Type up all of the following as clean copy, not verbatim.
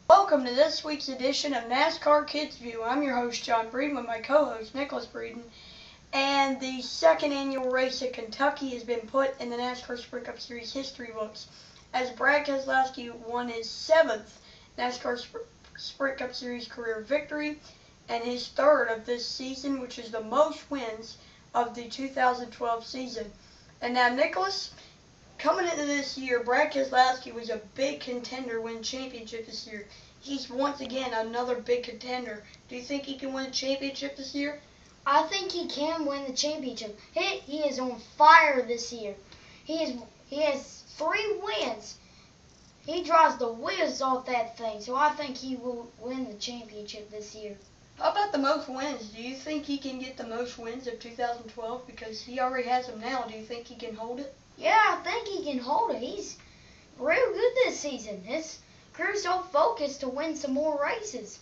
Welcome to this week's edition of NASCAR Kids View. I'm your host, John Breeden, with my co-host, Nicholas Breeden. And the second annual race at Kentucky has been put in the NASCAR Sprint Cup Series history books, as Brad Keselowski won his 7th NASCAR Sprint Cup Series career victory and his 3rd of this season, which is the most wins of the 2012 season. And now, Nicholas, coming into this year, Brad Keselowski was a big contender to win the championship this year. He's once again another big contender. Do you think he can win the championship this year? I think he can win the championship. He is on fire this year. He has 3 wins. He drives the wheels off that thing, so I think he will win the championship this year. How about the most wins? Do you think he can get the most wins of 2012? Because he already has them now. Do you think he can hold it? Yeah, I think he can hold it. He's real good this season. His crew's so focused to win some more races.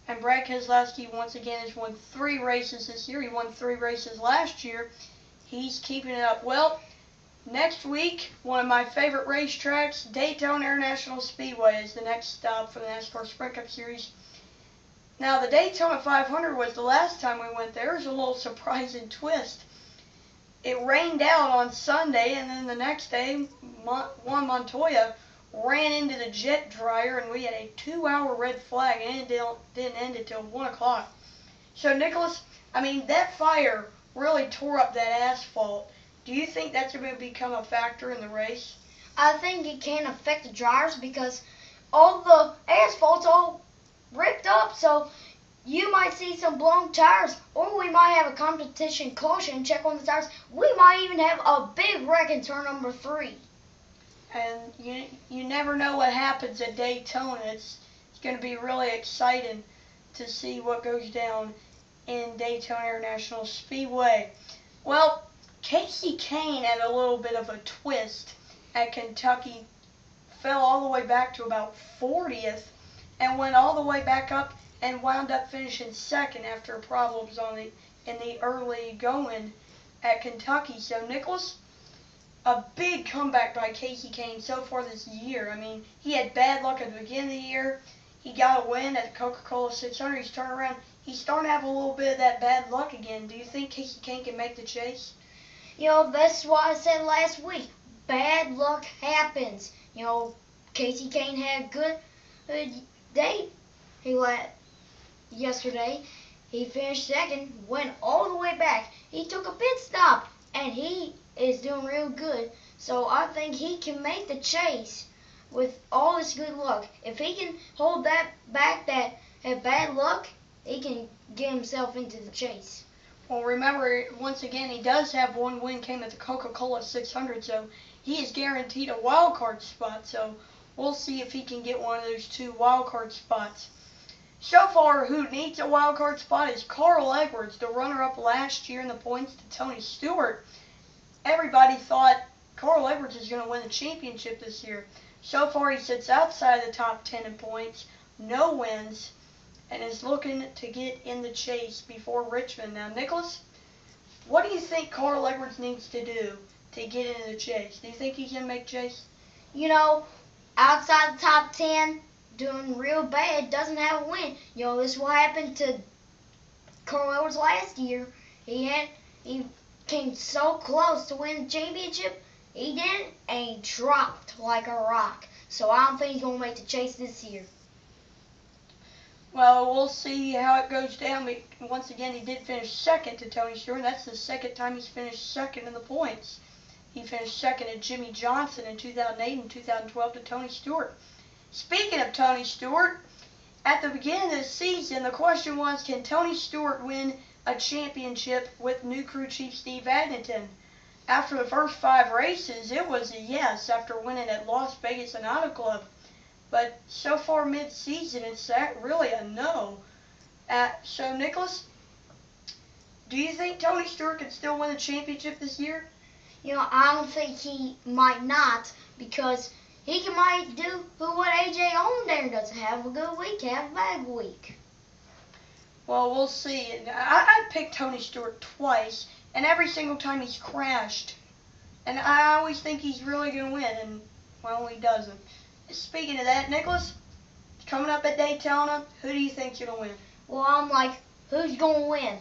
And Brad Keselowski once again has won 3 races this year. He won 3 races last year. He's keeping it up. Well, next week, one of my favorite racetracks, Daytona International Speedway, is the next stop for the NASCAR Sprint Cup Series. Now, the Daytona 500 was the last time we went there. It was a little surprising twist. It rained out on Sunday, and then the next day, Juan Montoya ran into the jet dryer, and we had a 2-hour red flag, and it didn't end until 1 o'clock. So, Nicholas, that fire really tore up that asphalt. Do you think that's going to become a factor in the race? I think it can affect the drivers because all the asphalt's all ripped up, so you might see some blown tires, or we might have a competition caution check on the tires. We might even have a big wreck in turn number 3. And you never know what happens at Daytona. It's going to be really exciting to see what goes down in Daytona International Speedway. Well, Kasey Kahne had a little bit of a twist at Kentucky, fell all the way back to about 40th, and went all the way back up and wound up finishing 2nd after problems in the early going at Kentucky. So, Nicholas, a big comeback by Kasey Kahne so far this year. He had bad luck at the beginning of the year. He got a win at the Coca-Cola 600. He's turned around. He's starting to have a little bit of that bad luck again. Do you think Kasey Kahne can make the chase? That's what I said last week. Bad luck happens. Kasey Kahne had a good day. Yesterday, he finished 2nd, went all the way back. He took a pit stop, and he is doing real good. So I think he can make the chase with all his good luck. If he can hold that back, that bad luck, he can get himself into the chase. Well, remember, once again, he does have 1 win, came at the Coca-Cola 600, so he is guaranteed a wild card spot. So we'll see if he can get one of those 2 wild card spots. So far, who needs a wild card spot is Carl Edwards, the runner-up last year in the points to Tony Stewart. Everybody thought Carl Edwards is going to win the championship this year. So far, he sits outside the top 10 in points, no wins, and is looking to get in the chase before Richmond. Now, Nicholas, what do you think Carl Edwards needs to do to get into the chase? Do you think he's going to make chase? Outside the top 10, doing real bad, doesn't have a win. This is what happened to Carl Edwards last year. He came so close to win the championship. He didn't, and he dropped like a rock. So I don't think he's going to make the chase this year. Well, we'll see how it goes down. Once again, he did finish 2nd to Tony Stewart. That's the 2nd time he's finished 2nd in the points. He finished 2nd to Jimmy Johnson in 2008 and 2012 to Tony Stewart. Speaking of Tony Stewart, at the beginning of the season, the question was, can Tony Stewart win a championship with new crew chief Steve Addington? After the first 5 races, it was a yes after winning at Las Vegas and Auto Club. But so far mid-season, it's really a no. So, Nicholas, do you think Tony Stewart can still win the championship this year? I don't think he might not, because he might do what A.J. Allmendinger does, have a good week, have a bad week. Well, we'll see. I picked Tony Stewart twice, and every single time he's crashed. And I always think he's really going to win, and, well, he doesn't. speaking of that, Nicholas, coming up at Daytona, who do you think's going to win? Well, I'm like, who's going to win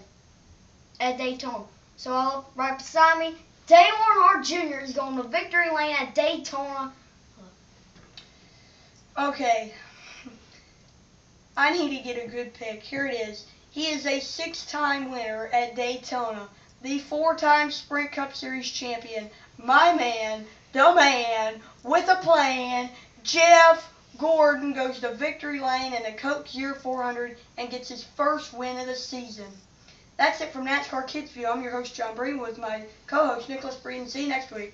at Daytona? So right beside me, Dale Earnhardt Jr. is going to victory lane at Daytona. Okay. I need to get a good pick. Here it is. He is a 6-time winner at Daytona, the 4-time Sprint Cup Series champion. My man, the man, with a plan, Jeff Gordon goes to victory lane in a Coke 0400 and gets his first win of the season. That's it from NASCAR Kids View. I'm your host, John Breen, with my co-host, Nicholas Breen. See you next week.